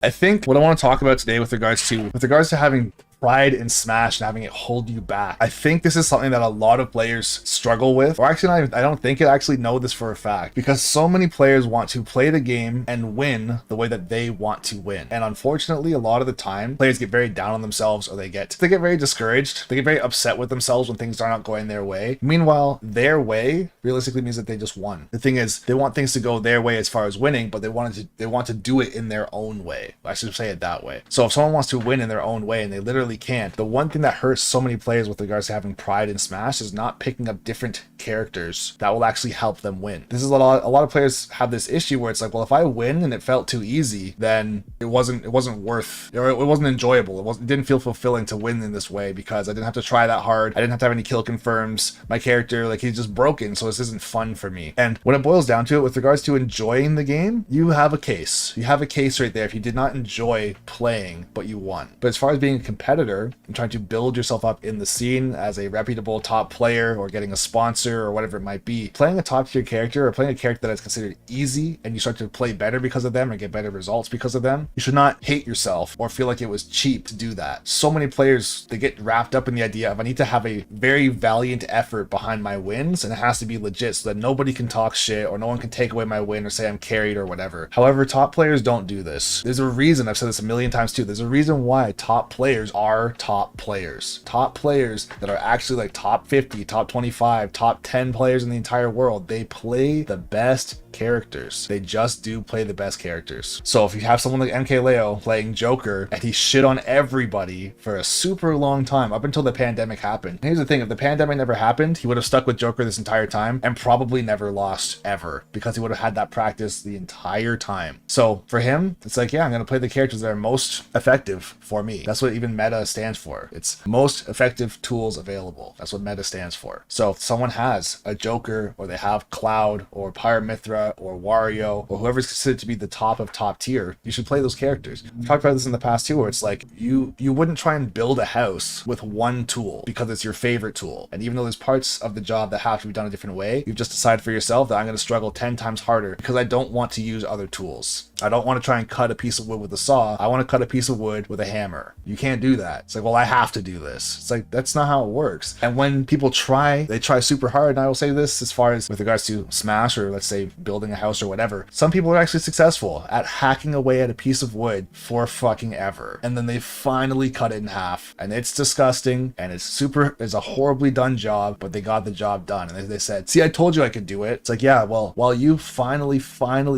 I think what I want to talk about today with regards to having pride in Smash and having it hold you back. I think this is something that a lot of players struggle with, or actually not even, I don't think I actually know this for a fact, because so many players want to play the game and win the way that they want to win. And unfortunately, a lot of the time, players get very down on themselves, or they get very discouraged. They get very upset with themselves when things are not going their way. Meanwhile, their way realistically means that they just won. The thing is, they want things to go their way as far as winning, but they want to do it in their own way. I should say it that way. So if someone wants to win in their own way and they literally can't, the one thing that hurts so many players with regards to having pride in Smash is not picking up different characters that will actually help them win. This is a lot of players have this issue where it's like, well, if I win and it felt too easy, then it wasn't worth, or it wasn't enjoyable. It didn't feel fulfilling to win in this way because I didn't have to try that hard. I didn't have to have any kill confirms. My character, like, he's just broken, so this isn't fun for me. And when it boils down to it, with regards to enjoying the game, you have a case. You have a case right there if you did not enjoy playing, but you won. But as far as being a competitor and trying to build yourself up in the scene as a reputable top player or getting a sponsor or whatever it might be, playing a top tier character or playing a character that is considered easy and you start to play better because of them or get better results because of them, you should not hate yourself or feel like it was cheap to do that. So many players, they get wrapped up in the idea of I need to have a very valiant effort behind my wins and it has to be legit so that nobody can talk shit or no one can take away my win or say I'm carried or whatever. However, top players don't do this. There's a reason, I've said this a million times too, there's a reason why top players are top players. Top players that are actually like top 50, top 25, top 10 players in the entire world, they play the best characters. They just do play the best characters. So if you have someone like MKLeo playing Joker and he shit on everybody for a super long time up until the pandemic happened. And here's the thing, if the pandemic never happened, he would have stuck with Joker this entire time and probably never lost ever because he would have had that practice the entire time. So for him, it's like, yeah, I'm going to play the characters that are most effective for me. That's what even meta stands for. It's most effective tools available. That's what meta stands for. So if someone has a Joker or they have Cloud or Pyramithra or Wario or whoever's considered to be the top of top tier, you should play those characters. I've talked about this in the past too, where it's like you wouldn't try and build a house with one tool because it's your favorite tool. And even though there's parts of the job that have to be done a different way, you've just decided for yourself that I'm going to struggle 10 times harder because I don't want to use other tools. I don't want to try and cut a piece of wood with a saw. I want to cut a piece of wood with a hammer. You can't do that. It's like, well, I have to do this. It's like, that's not how it works. And when people try, they try super hard. And I will say this as far as with regards to Smash or let's say building a house or whatever, some people are actually successful at hacking away at a piece of wood for fucking ever. And then they finally cut it in half and it's disgusting and it's a horribly done job, but they got the job done. And they said, see, I told you I could do it. It's like, yeah, well, while you finally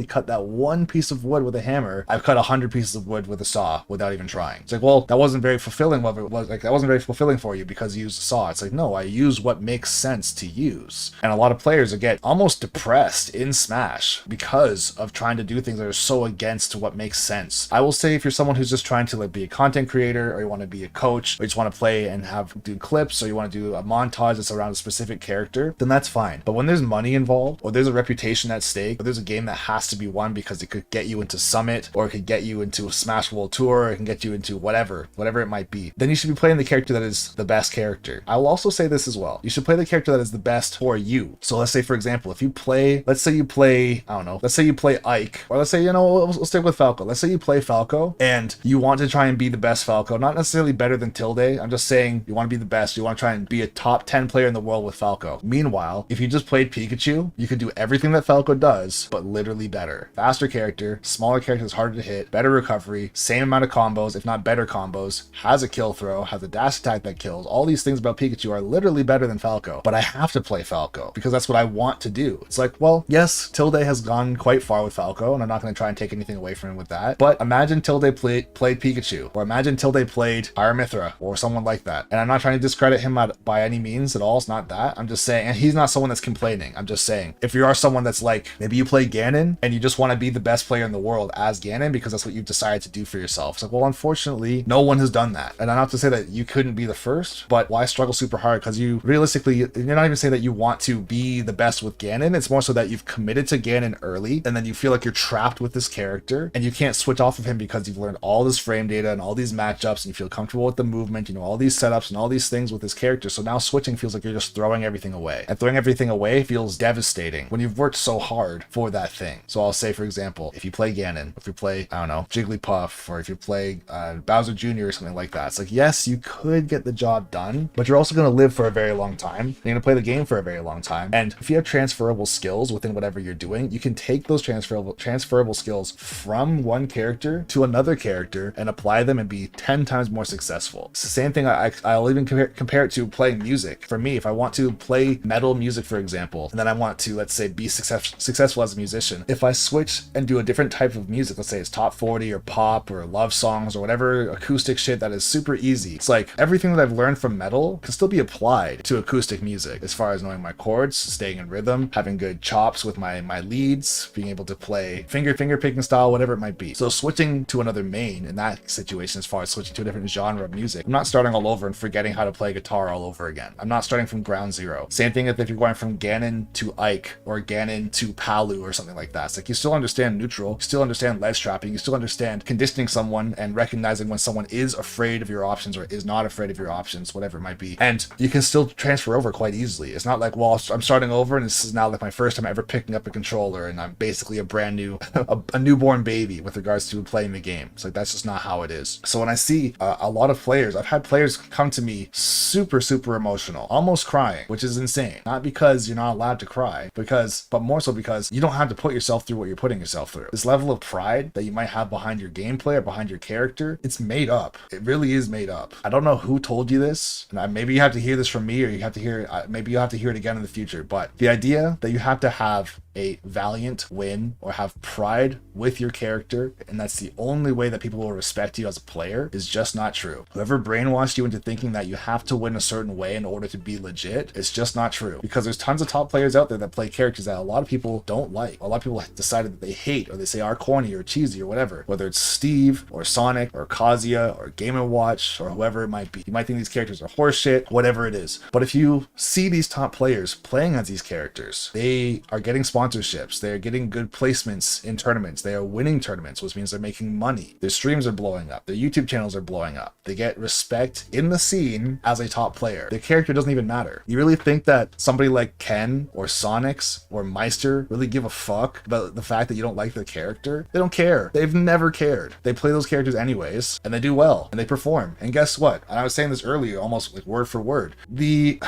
cut that one piece of wood with a hammer, I've cut 100 pieces of wood with a saw without even trying. It's like, well, that wasn't very fulfilling. Well, it was like, that wasn't very fulfilling for you because you used a saw. It's like, no, I use what makes sense to use. And a lot of players get almost depressed in Smash because of trying to do things that are so against what makes sense. I will say if you're someone who's just trying to like be a content creator or you want to be a coach or you just want to play and do clips or you want to do a montage that's around a specific character, then that's fine. But when there's money involved or there's a reputation at stake or there's a game that has to be won because it could get you into Summit or it could get you into a Smash World Tour or it can get you into whatever it might be, then you should be playing the character that is the best character. I will also say this as well. You should play the character that is the best for you. So let's say, for example, if you play, let's say you play Ike, or let's say, we'll stick with Falco. Let's say you play Falco and you want to try and be the best Falco, not necessarily better than Tilde. I'm just saying you want to be the best. You want to try and be a top 10 player in the world with Falco. Meanwhile, if you just played Pikachu, you could do everything that Falco does, but literally better. Faster character, smaller character that's harder to hit, better recovery, same amount of combos, if not better combos, has a kill throw, has a dash attack that kills. All these things about Pikachu are literally better than Falco, but I have to play Falco because that's what I want to do. It's like, well, yes, Tilde has gone quite far with Falco, and I'm not going to try and take anything away from him with that, but imagine Tilde played Pikachu, or imagine Tilde played Pyramithra, or someone like that. And I'm not trying to discredit him by any means at all. It's not that. I'm just saying, and he's not someone that's complaining. I'm just saying, if you are someone that's like, maybe you play Ganon, and you just want to be the best player in the world as Ganon because that's what you've decided to do for yourself. It's like, well, unfortunately, no one has done that. And I'm not to say that you couldn't be the first, but why struggle super hard? Because you realistically, you're not even saying that you want to be the best with Ganon. It's more so that you've committed to Ganon early, and then you feel like you're trapped with this character, and you can't switch off of him because you've learned all this frame data and all these matchups, and you feel comfortable with the movement, all these setups and all these things with this character. So now switching feels like you're just throwing everything away. And throwing everything away feels devastating when you've worked so hard for that thing. So I'll say, for example, if you play play Ganon, if you play, I don't know, Jigglypuff, or if you play Bowser Jr. or something like that. It's like, yes, you could get the job done, but you're also going to live for a very long time. You're going to play the game for a very long time. And if you have transferable skills within whatever you're doing, you can take those transferable skills from one character to another character and apply them and be 10 times more successful. It's the same thing. I'll even compare it to playing music. For me, if I want to play metal music, for example, and then I want to, let's say, be successful as a musician, if I switch and do a different type of music, let's say it's top 40 or pop or love songs or whatever acoustic shit that is super easy, it's like everything that I've learned from metal can still be applied to acoustic music, as far as knowing my chords, staying in rhythm, having good chops with my leads, being able to play finger picking style, whatever it might be. So switching to another main in that situation, as far as switching to a different genre of music, I'm not starting all over and forgetting how to play guitar all over again. I'm not starting from ground zero. Same thing if you're going from Ganon to Ike or Ganon to Palu or something like that. It's like you still understand neutral, you still understand ledge trapping, you still understand conditioning someone and recognizing when someone is afraid of your options or is not afraid of your options, whatever it might be. And you can still transfer over quite easily. It's not like, well, I'm starting over and this is now like my first time ever picking up a controller and I'm basically a brand new, a newborn baby with regards to playing the game. It's like, that's just not how it is. So when I see a lot of players, I've had players come to me super emotional, almost crying, which is insane. Not because you're not allowed to cry, but more so because you don't have to put yourself through what you're putting yourself through. This level of pride that you might have behind your gameplay or behind your character, it's made up. It really is made up. I don't know who told you this, and maybe you have to hear this from me, or you have to hear, maybe you'll have to hear it again in the future, but the idea that you have to have a valiant win or have pride with your character, and that's the only way that people will respect you as a player, is just not true. Whoever brainwashed you into thinking that you have to win a certain way in order to be legit, it's just not true. Because there's tons of top players out there that play characters that a lot of people don't like. A lot of people decided that they hate, or they say are corny or cheesy or whatever. Whether it's Steve or Sonic or Kazuya or Game & Watch or whoever it might be. You might think these characters are horseshit, whatever it is. But if you see these top players playing as these characters, they are getting sponsorships, they're getting good placements in tournaments, they are winning tournaments, which means they're making money. Their streams are blowing up, their YouTube channels are blowing up. They get respect in the scene as a top player. Their character doesn't even matter. You really think that somebody like Ken or Sonics or Meister really give a fuck about the fact that you don't like their character? They don't care. They've never cared. They play those characters anyways, and they do well, and they perform. And guess what? And I was saying this earlier, almost like word for word. The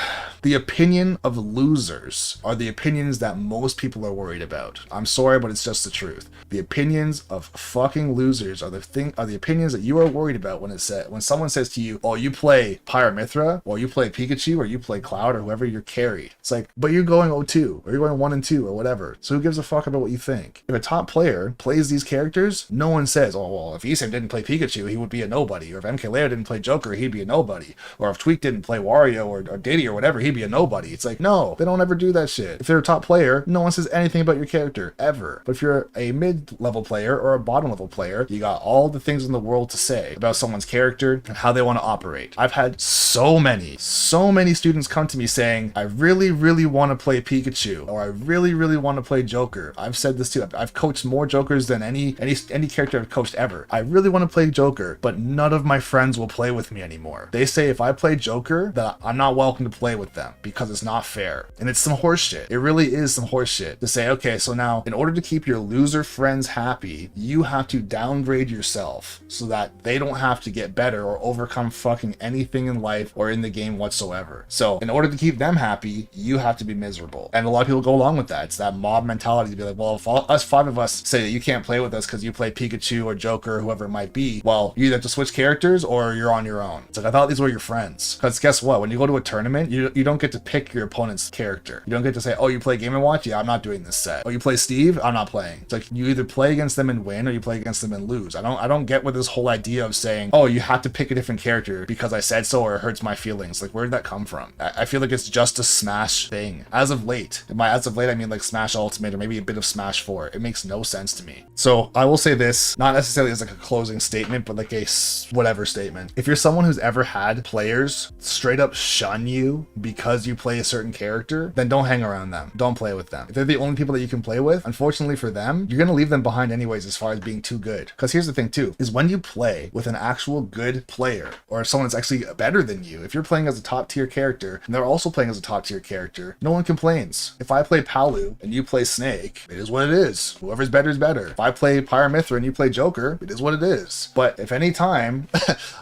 opinion of losers are the opinions that most people are worried about. I'm sorry, but it's just the truth. The opinions of fucking losers are the opinions that you are worried about when someone says to you, oh, you play Pyramithra, or you play Pikachu, or you play Cloud, or whoever you're carry. It's like, but you're going 0-2, or you're going 1-2, or whatever. So who gives a fuck about what you think? If a top player plays these characters, no one says, oh, well, if Isam didn't play Pikachu, he would be a nobody. Or if MKLeo didn't play Joker, he'd be a nobody. Or if Tweak didn't play Wario or Diddy or whatever, he'd be a nobody. It's like, no, they don't ever do that shit. If they're a top player, no one says anything about your character, ever. But if you're a mid-level player or a bottom-level player, you got all the things in the world to say about someone's character and how they want to operate. I've had so many students come to me saying, I really want to play Pikachu, or I really want to play Joker. I've said this too. I've coached more Jokers than any character I've coached ever. I really want to play Joker, but none of my friends will play with me anymore. They say if I play Joker, that I'm not welcome to play with them because it's not fair. And it's some horse shit. It really is some horse shit to say, okay, so now in order to keep your loser friends happy, you have to downgrade yourself so that they don't have to get better or overcome fucking anything in life or in the game whatsoever. So in order to keep them happy, you have to be miserable. And a lot of people go along with that. It's that mob mentality to be like, well, if us 5 of us say that you can't play with us because you play Pikachu or Joker or whoever it might be, well, you either have to switch characters or you're on your own. It's like, I thought these were your friends. Because guess what? When you go to a tournament, you don't get to pick your opponent's character. You don't get to say, oh, you play Game & Watch? Yeah, I'm not doing this set. Oh, you play Steve? I'm not playing. It's like, you either play against them and win or you play against them and lose. I don't get what this whole idea of saying, oh, you have to pick a different character because I said so or it hurts my feelings. Like, where did that come from? I feel like it's just a Smash thing. As of late. And by as of late, I mean like Smash Ultimate or maybe a bit of Smash 4. It makes no sense to me. So I will say this, not necessarily as like a closing statement, but like a whatever statement. If you're someone who's ever had players straight up shun you because you play a certain character, then don't hang around them. Don't play with them. If they're the only people that you can play with, unfortunately for them, you're going to leave them behind anyways as far as being too good. Because here's the thing too, is when you play with an actual good player or someone that's actually better than you, if you're playing as a top tier character and they're also playing as a top tier character, no one complains. If I play Palu and you play Snake, it is what it is. Whoever's better is better. If I play Pyramithra and you play Joker, it is what it is. But if any time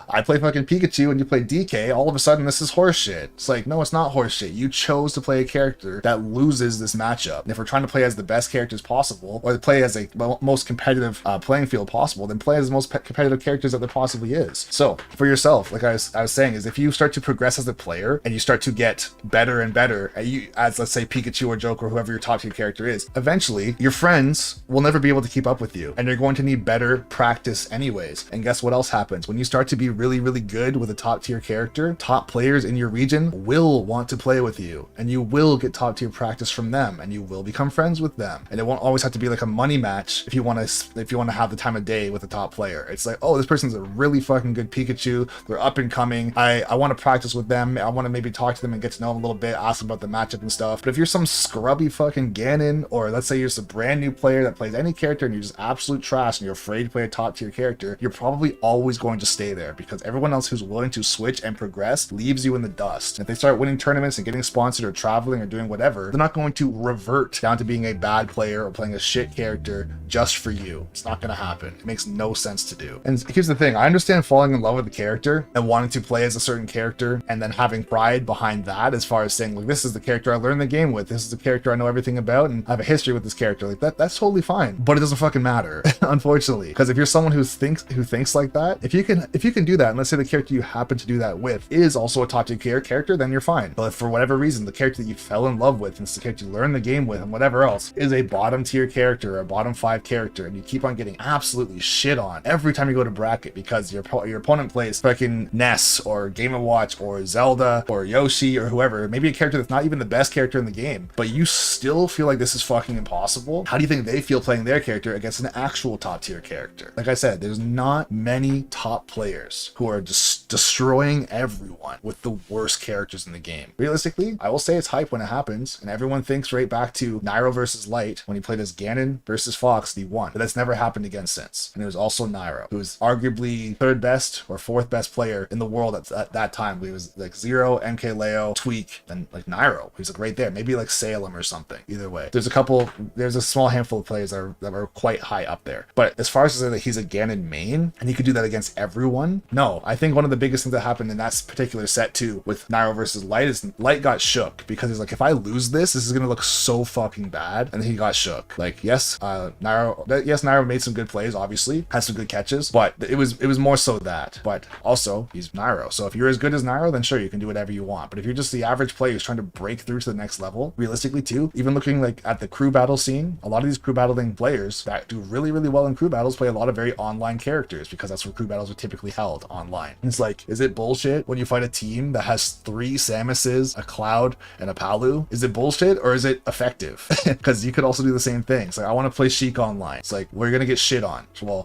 I play fucking Pikachu and you play DK, all of a sudden this is horseshit. It's like, no, it's not horseshit. You chose to play a character that loses this matchup. And if we're trying to play as the best characters possible, or play as a most competitive playing field possible, then play as the most competitive characters that there possibly is. So for yourself, like I was saying, is if you start to progress as a player and you start to get better and better as let's say Pikachu or Joker or whoever your top tier character is, eventually your friends will never be able to keep up with you and you're going to need better practice anyways. And guess what else happens? When you start to be really, really good with a top tier character, top players in your region will want to play with you and you will get top tier practice from them and you will become friends with them. And it won't always have to be like a money match if you want to have the time of day with a top player. It's like, oh, this person's a really fucking good Pikachu. They're up and coming. I want to practice with them. I want to maybe talk to them and get to know them a little bit, ask them about the matchup and stuff. But if you're some scrubby fucking Ganon, or let's say you're just a brand new player that plays any character and you're just absolute trash and you're afraid to play a top tier character, you're probably always going to stay there because everyone else who's willing to switch and progress leaves you in the dust. If they start winning tournaments and getting sponsored or traveling or doing whatever, they're not going to revert down to being a bad player or playing a shit character just for you. It's not going to happen. It makes no sense to do. And here's the thing, I understand falling in love with the character and wanting to play as a certain character and then having pride behind that, as far as saying, like, this is the character I learned the game with, this is the character I know everything about and I have a history with this character. Like that's totally fine, but it doesn't fucking matter unfortunately, because if you're someone who thinks like that, if you can do that, and let's say the character you happen to do that with is also a top tier character, then you're fine. But if for whatever reason the character that you fell in love with and it's the character you learned the game with and whatever else is a bottom tier character or a bottom 5 character, and you keep on getting absolutely shit on every time you go to bracket because your opponent plays fucking Ness or Game & Watch or Zelda or Yoshi or whoever, maybe a character that's not even the best character in the game, but you still feel like this is fucking impossible, how do you think they feel playing their character against an actual top tier character? Like I said, there's not many top players who are just destroying everyone with the worst characters in the game. Realistically, I will say it's hype when it happens, and everyone thinks right back to Nairo versus Light when he played as Ganon versus Fox, and he won. But that's never happened again since. And it was also Nairo, who was arguably 3rd best or 4th best player in the world at that time. He was like Zero, MKLeo, Tweak, and like Nairo. He was like right there. Maybe like Salem or something. Either way. There's a small handful of players that are quite high up there. But as far as to say that he's a Ganon main, and he could do that against everyone, no. I think one of the biggest things that happened in that particular set too, with Nairo versus Light, is Light got shook because he's like, if I lose this is gonna look so fucking bad, and he got shook. Like, Nairo made some good plays, obviously, had some good catches, but it was more so that. But also, he's Nairo, so if you're as good as Nairo, then sure, you can do whatever you want. But if you're just the average player who's trying to break through to the next level, realistically too, even looking like at the crew battle scene, a lot of these crew battling players that do really, really well in crew battles play a lot of very online characters because that's where crew battles are typically held, online. And it's like, is it bullshit when you fight a team that has 3 Samuses, a Cloud, and a Palu? Is it bullshit or is it effective? Because you could also do the same thing. It's like, I want to play Sheik online. It's like, we're gonna get shit on. Well,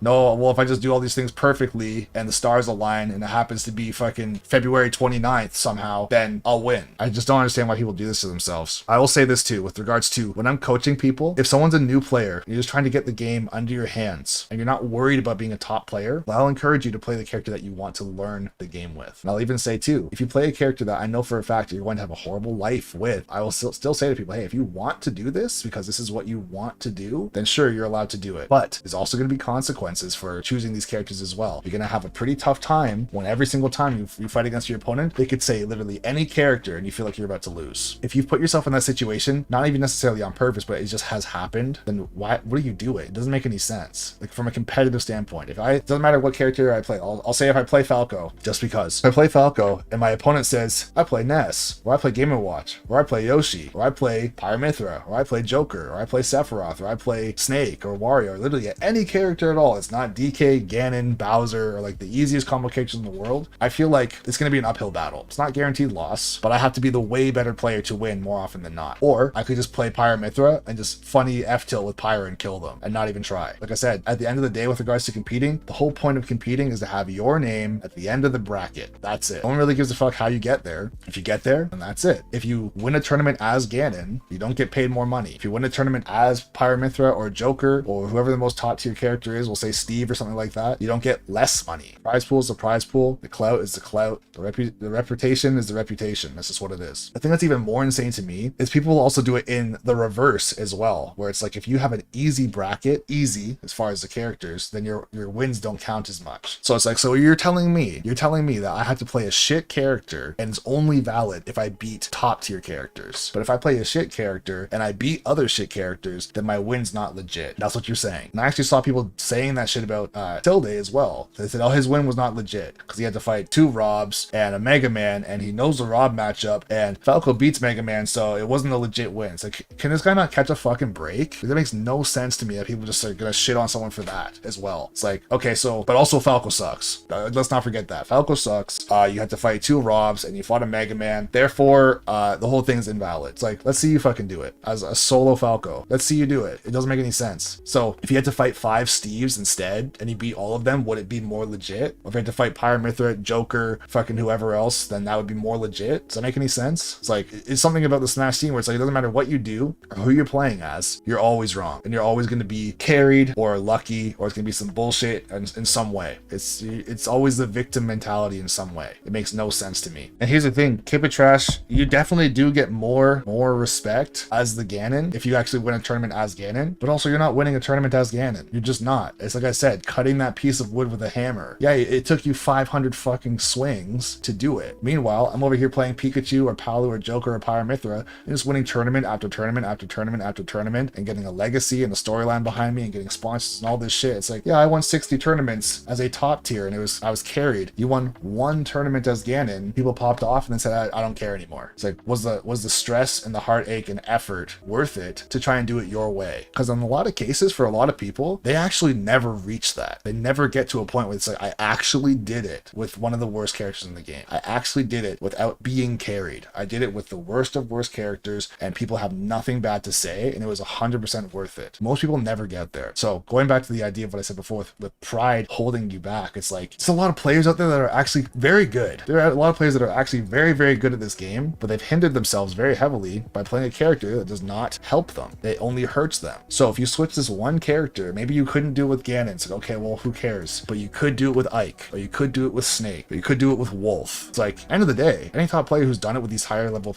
if I just do all these things perfectly and the stars align and it happens to be fucking February 29th somehow, then I'll win. I just don't understand why people do this to themselves. I will say this too, with regards to when I'm coaching people, if someone's a new player, you're just trying to get the game under your hands and you're not worried about being a top player, well, I'll encourage you to play the character that you want to learn the game with. And I'll even say too, if you play a character that I know for a fact you're going to have a horrible life with, I will still say to people, hey, if you want to do this because this is what you want to do, then sure, you're allowed to do it. But there's also going to be consequences for choosing these characters as well. You're going to have a pretty tough time when every single time you fight against your opponent, they could say literally any character and you feel like you're about to lose. If you've put yourself in that situation, not even necessarily on purpose, but it just has happened, then what are you doing? It doesn't make any sense. Like, from a competitive standpoint, it doesn't matter what character I play. I'll say if I play Falco, just because. If I play Falco and my opponent says, I play Ness, or I play Game & Watch, or I play Yoshi, or I play Pyramithra, or I play Joker, or I play Sephiroth, or I play Snake, or Wario, or literally any character at all. It's not DK, Ganon, Bowser, or like the easiest combo characters in the world. I feel like it's going to be an uphill battle. It's not guaranteed loss, but I have to be the way better player to win more often than not. Or I could just play Pyramithra and just funny F-tilt with Pyra and kill them and not even try. Like I said, at the end of the day with regards to competing, the whole point of competing is to have your name at the end of the bracket. That's it. No one really gives a fuck how you get there. If you get there, then that's it. If you win a tournament as Ganon, you don't get paid more more money. If you win a tournament as Pyramithra or Joker or whoever the most top tier character is, we'll say Steve or something like that, you don't get less money. Prize pool is the prize pool. The clout is the clout. The reputation is the reputation. That's just what it is. The thing that's even more insane to me is people will also do it in the reverse as well, where it's like if you have an easy bracket, easy as far as the characters, then your wins don't count as much. So it's like, so you're telling me that I have to play a shit character and it's only valid if I beat top tier characters. But if I play a shit character and I beat other shit characters, then my win's not legit. That's what you're saying. And I actually saw people saying that shit about Tilde as well. They said, oh, his win was not legit because he had to fight 2 Robs and a Mega Man, and he knows the Rob matchup, and Falco beats Mega Man, so it wasn't a legit win. It's like, can this guy not catch a fucking break? That makes no sense to me that people just are gonna shit on someone for that as well. It's like, okay, so, but also Falco sucks. Let's not forget that. Falco sucks. You had to fight 2 Robs and you fought a Mega Man. Therefore, the whole thing's invalid. It's like, let's see you fucking do it as a solo Falco. Let's see you do it. It doesn't make any sense. So if you had to fight 5 Steves instead and you beat all of them, would it be more legit? Or if you had to fight Pyramithra, Joker, fucking whoever else, then that would be more legit. Does that make any sense? It's like, it's something about the Smash scene where it's like, it doesn't matter what you do or who you're playing as, you're always wrong. And you're always going to be carried or lucky, or it's going to be some bullshit in some way. It's always the victim mentality in some way. It makes no sense to me. And here's the thing, Keep It Trash, you definitely do get more respect as the Ganon if you actually win a tournament as Ganon, but also you're not winning a tournament as Ganon. You're just not. It's like I said, cutting that piece of wood with a hammer. Yeah, it took you 500 fucking swings to do it. Meanwhile, I'm over here playing Pikachu or Palu or Joker or Pyramithra and just winning tournament after tournament after tournament after tournament and getting a legacy and a storyline behind me and getting sponsors and all this shit. It's like, yeah, I won 60 tournaments as a top tier and I was carried. You won 1 tournament as Ganon, people popped off and then said, I don't care anymore. It's like, was the stress and the heartache and effort worth it to try and do it your way? Because in a lot of cases, for a lot of people, they actually never reach that. They never get to a point where it's like, I actually did it with one of the worst characters in the game. I actually did it without being carried. I did it with the worst of worst characters and people have nothing bad to say, and it was 100% worth it. Most people never get there. So going back to the idea of what I said before with pride holding you back, it's like, there's a lot of players out there that are actually very good. There are a lot of players that are actually very, very good at this game, but they've hindered themselves very heavily by playing a character that does not help them. It only hurts them. So if you switch this one character, maybe you couldn't do it with Ganon. It's like, okay, well, who cares? But you could do it with Ike, or you could do it with Snake, or you could do it with Wolf. It's like, end of the day, any top player who's done it with these higher level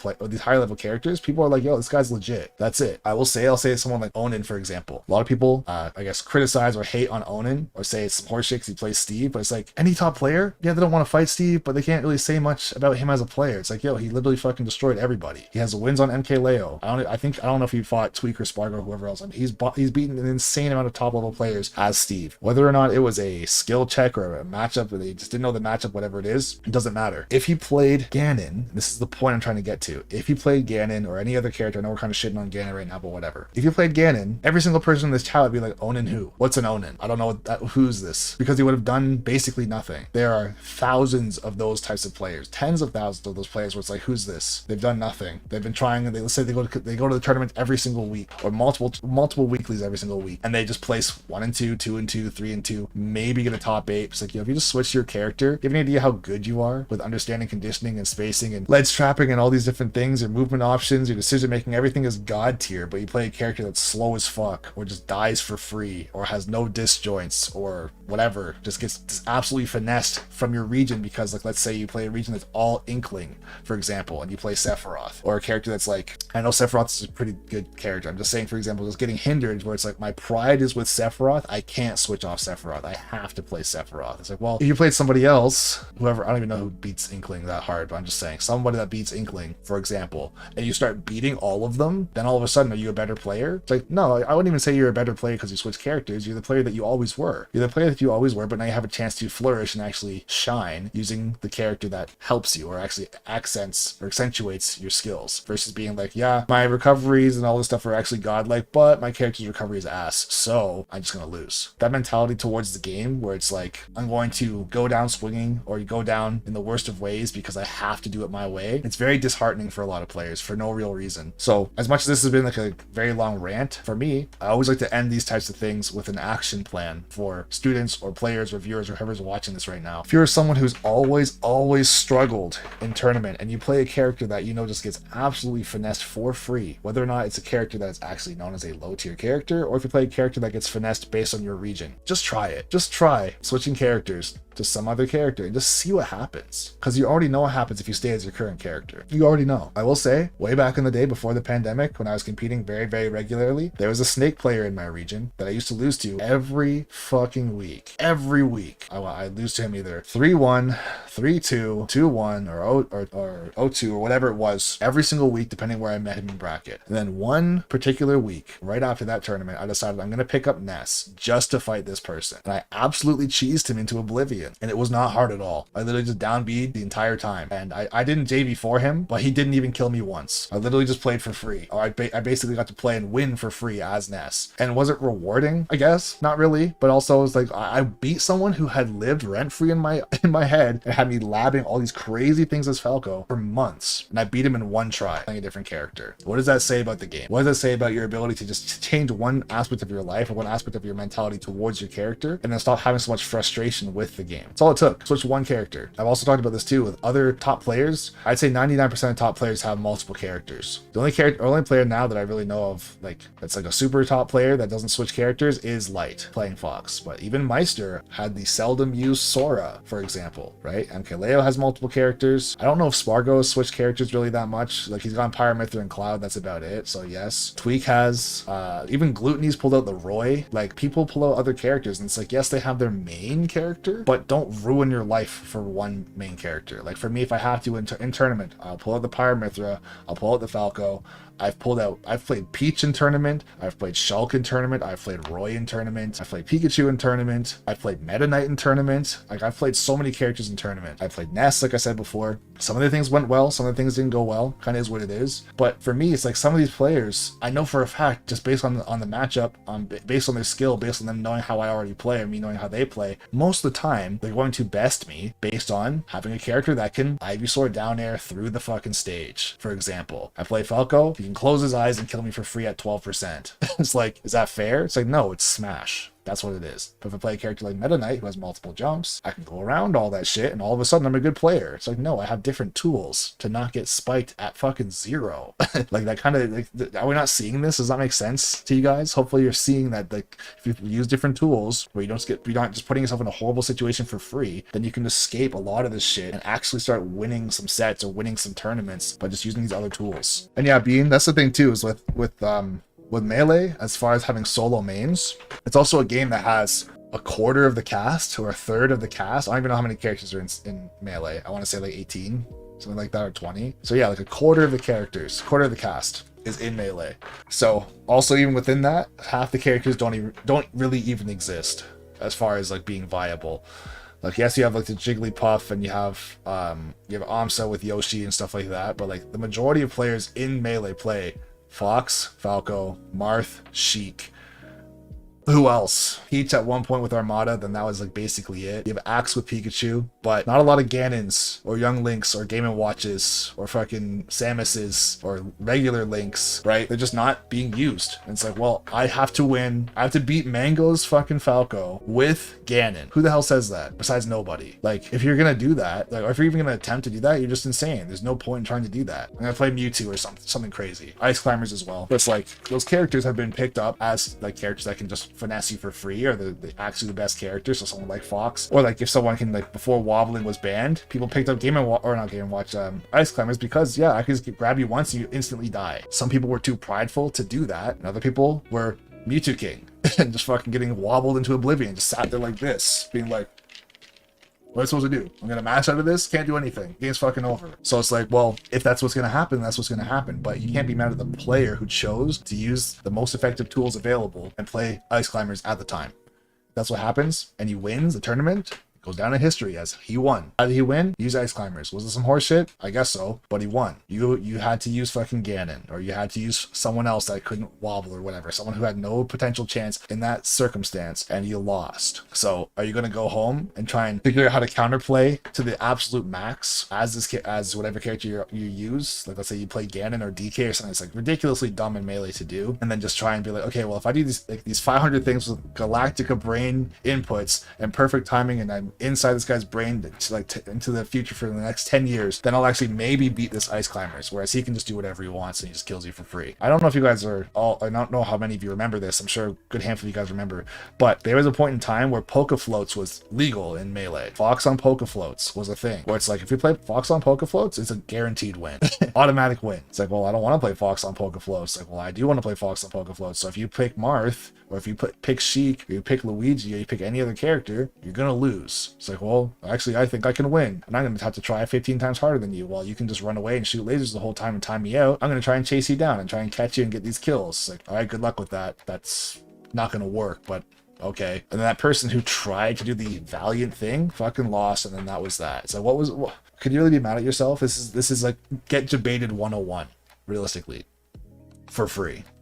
characters, people are like, yo, this guy's legit. That's it. I'll say someone like Onin, for example. A lot of people, I guess, criticize or hate on Onin, or say it's some horseshit because he plays Steve, but it's like, any top player, yeah, they don't want to fight Steve, but they can't really say much about him as a player. It's like, yo, he literally fucking destroyed everybody. He has wins on MKLeo. I don't know if he fought Tweak or Spargo or whoever else. I mean, he's beaten an insane amount of top level players as Steve. Whether or not it was a skill check or a matchup, or they just didn't know the matchup, whatever it is, it doesn't matter. If he played Ganon, this is the point I'm trying to get to. If he played Ganon or any other character, I know we're kind of shitting on Ganon right now, but whatever. If you played Ganon, every single person in this chat would be like, Onin who? What's an Onin? I don't know who's this? Because he would have done basically nothing. There are thousands of those types of players, tens of thousands of those players where it's like, who's this? They've done nothing. They've been trying, and let's say they go to the tournament every single week, or multiple weeklies every single week, and they just place 1 and 2, 2 and 2, 3 and 2, maybe get a top 8. It's like, yo, if you just switch your character, you have any idea how good you are with understanding conditioning and spacing and lead trapping and all these different things, your movement options, your decision making, everything is god tier, but you play a character that's slow as fuck, or just dies for free, or has no disjoints, or whatever, just gets just absolutely finessed from your region because, like, let's say you play a region that's all Inkling, for example, and you play Sephiroth, or a character that's like, I know Sephiroth is a pretty good character, I'm just saying, for example, just getting hindered where it's like, my pride is with Sephiroth, I can't switch off Sephiroth, I have to play Sephiroth. It's like, well, if you played somebody else, whoever, I don't even know who beats Inkling that hard, but I'm just saying, somebody that beats Inkling, for example, and you start beating all of them, then all of a sudden, are you a better player? It's like, no, I wouldn't even say you're a better player because you switch characters. You're the player that you always were. You're the player that you always were, but now you have a chance to flourish and actually shine using the character that helps you or actually accents or accentuates your skills versus being like, yeah, my recoveries and all this stuff are actually godlike, but my character's recovery is ass, so I'm just gonna lose. That mentality towards the game where it's like, I'm going to go down swinging or go down in the worst of ways because I have to do it my way, it's very disheartening for a lot of players for no real reason. So as much as this has been like a very long rant, for me, I always like to end these types of things with an action plan for students or players or viewers or whoever's watching this right now. If you're someone who's always struggled in tournament and you play a character that you know just gets absolutely finessed for free, whether or not it's a character that is actually known as a low tier character, or if you play a character that gets finessed based on your region. Just try it. Just try switching characters to some other character and just see what happens, because you already know what happens if you stay as your current character. You already know. I will say, way back in the day before the pandemic, when I was competing very, very regularly, there was a snake player in my region that I used to lose to every fucking week. Every week I lose to him either 3-1, 3-2, 2-1, or 0-2, or whatever it was, every single week, depending where I met him in bracket. And then one particular week right after that tournament, I decided I'm going to pick up Ness just to fight this person, and I absolutely cheesed him into oblivion. And it was not hard at all. I literally just down B'd the entire time. And I didn't JV for him, but he didn't even kill me once. I literally just played for free. Or I basically got to play and win for free as Ness. And was it rewarding? I guess. Not really. But also it was like, I beat someone who had lived rent-free in my head and had me labbing all these crazy things as Falco for months. And I beat him in one try, playing a different character. What does that say about the game? What does that say about your ability to just change one aspect of your life or one aspect of your mentality towards your character, and then stop having so much frustration with the game? That's all it took. Switch one character. I've also talked about this too with other top players. I'd say 99% of top players have multiple characters. The only player now that I really know of, like, that's like a super top player that doesn't switch characters is Light, playing Fox. But even Meister had the seldom used Sora, for example, right? MKLeo has multiple characters. I don't know if Spargo has switched characters really that much. Like, he's gone Pyramithra and Cloud, that's about it. So yes. Tweak has, even Gluttony's pulled out the Roy. Like, people pull out other characters, and it's like, yes, they have their main character, but don't ruin your life for one main character. Like, for me, if I have to in tournament, I'll pull out the Pyramithra, I'll pull out the Falco. I've played Peach in tournament, I've played Shulk in tournament, I've played Roy in tournament, I've played Pikachu in tournament, I've played Meta Knight in tournament. Like, I've played so many characters in tournament. I played Ness, like I said before. Some of the things went well, some of the things didn't go well. Kind of is what it is. But for me, it's like some of these players, I know for a fact, just based on the matchup, based on their skill, based on them knowing how I already play, and me knowing how they play, most of the time, they're going to best me based on having a character that can Ivysaur down air through the fucking stage. For example, I play Falco, he can close his eyes and kill me for free at 12%. It's like, is that fair? It's like, no, it's Smash. That's what it is. But if I play a character like Meta Knight who has multiple jumps, I can go around all that shit, and all of a sudden I'm a good player. It's like, no, I have different tools to not get spiked at fucking 0. Like, that kind of, like, are we not seeing this? Does that make sense to you guys? Hopefully you're seeing that, like, if you use different tools where you're not just putting yourself in a horrible situation for free, then you can escape a lot of this shit and actually start winning some sets or winning some tournaments by just using these other tools. And yeah, Bean, that's the thing too, is with Melee, as far as having solo mains, it's also a game that has a quarter of the cast or a third of the cast. I don't even know how many characters are in Melee. I want to say like 18, something like that, or 20. So yeah, like a quarter of the cast is in Melee. So also, even within that, half the characters don't really even exist as far as like being viable. Like, yes, you have like the Jigglypuff, and you have Amsa with Yoshi and stuff like that, but like the majority of players in Melee play Fox, Falco, Marth, Sheik. Who else? Peach at one point with Armada, then that was like basically it. You have Axe with Pikachu, but not a lot of Ganons or Young Links or Game & Watches or fucking Samuses or regular Links, right? They're just not being used. And it's like, well, I have to win. I have to beat Mango's fucking Falco with Ganon. Who the hell says that? Besides nobody. Like, if you're gonna do that, like, or if you're even gonna attempt to do that, you're just insane. There's no point in trying to do that. I'm gonna play Mewtwo or something crazy. Ice Climbers as well. But it's like, those characters have been picked up as like characters that can just finesse you for free, or they're actually the best characters. So someone like Fox, or like if someone can, like, before wobbling was banned, people picked up Ice Climbers because, yeah, I can just grab you once and you instantly die. Some people were too prideful to do that, and other people were Mewtwo King and just fucking getting wobbled into oblivion, just sat there like this, being like, what am I supposed to do? I'm gonna mash out of this? Can't do anything. Game's fucking over. So it's like, well, if that's what's gonna happen, that's what's gonna happen. But you can't be mad at the player who chose to use the most effective tools available and play Ice Climbers at the time. That's what happens, and he wins the tournament. Goes down in history as he won. How did he win? Use Ice Climbers. Was it some horse shit? I guess so, but he won. You had to use fucking Ganon, or you had to use someone else that couldn't wobble or whatever, someone who had no potential chance in that circumstance, and you lost. So are you gonna go home and try and figure out how to counterplay to the absolute max as whatever character you use? Like, let's say you play Ganon or DK or something that's like ridiculously dumb in Melee to do, and then just try and be like, okay, well, if I do these 500 things with Galactica brain inputs and perfect timing, and I'm inside this guy's brain to like into the future for the next 10 years, then I'll actually maybe beat this Ice Climbers, whereas he can just do whatever he wants and he just kills you for free. I don't know if you guys are all, I don't know how many of you remember this. I'm sure a good handful of you guys remember, but there was a point in time where Poke Floats was legal in Melee. Fox on Poke Floats was a thing, where it's like, if you play Fox on Poke Floats, it's a guaranteed win. Automatic win. It's like, well, I don't want to play Fox on Poke Floats. Like, well, I do want to play Fox on Poke Floats. So if you pick Marth, or if you pick Sheik, or you pick Luigi, or you pick any other character, you're gonna lose. It's like, well, actually, I think I can win, and I'm gonna have to try 15 times harder than you. Well, you can just run away and shoot lasers the whole time and time me out. I'm gonna try and chase you down and try and catch you and get these kills. It's like, all right, good luck with that. That's not gonna work, but okay. And then that person who tried to do the valiant thing fucking lost, and then that was that. So what could you really be mad at yourself? This is like get debated 101, realistically, for free.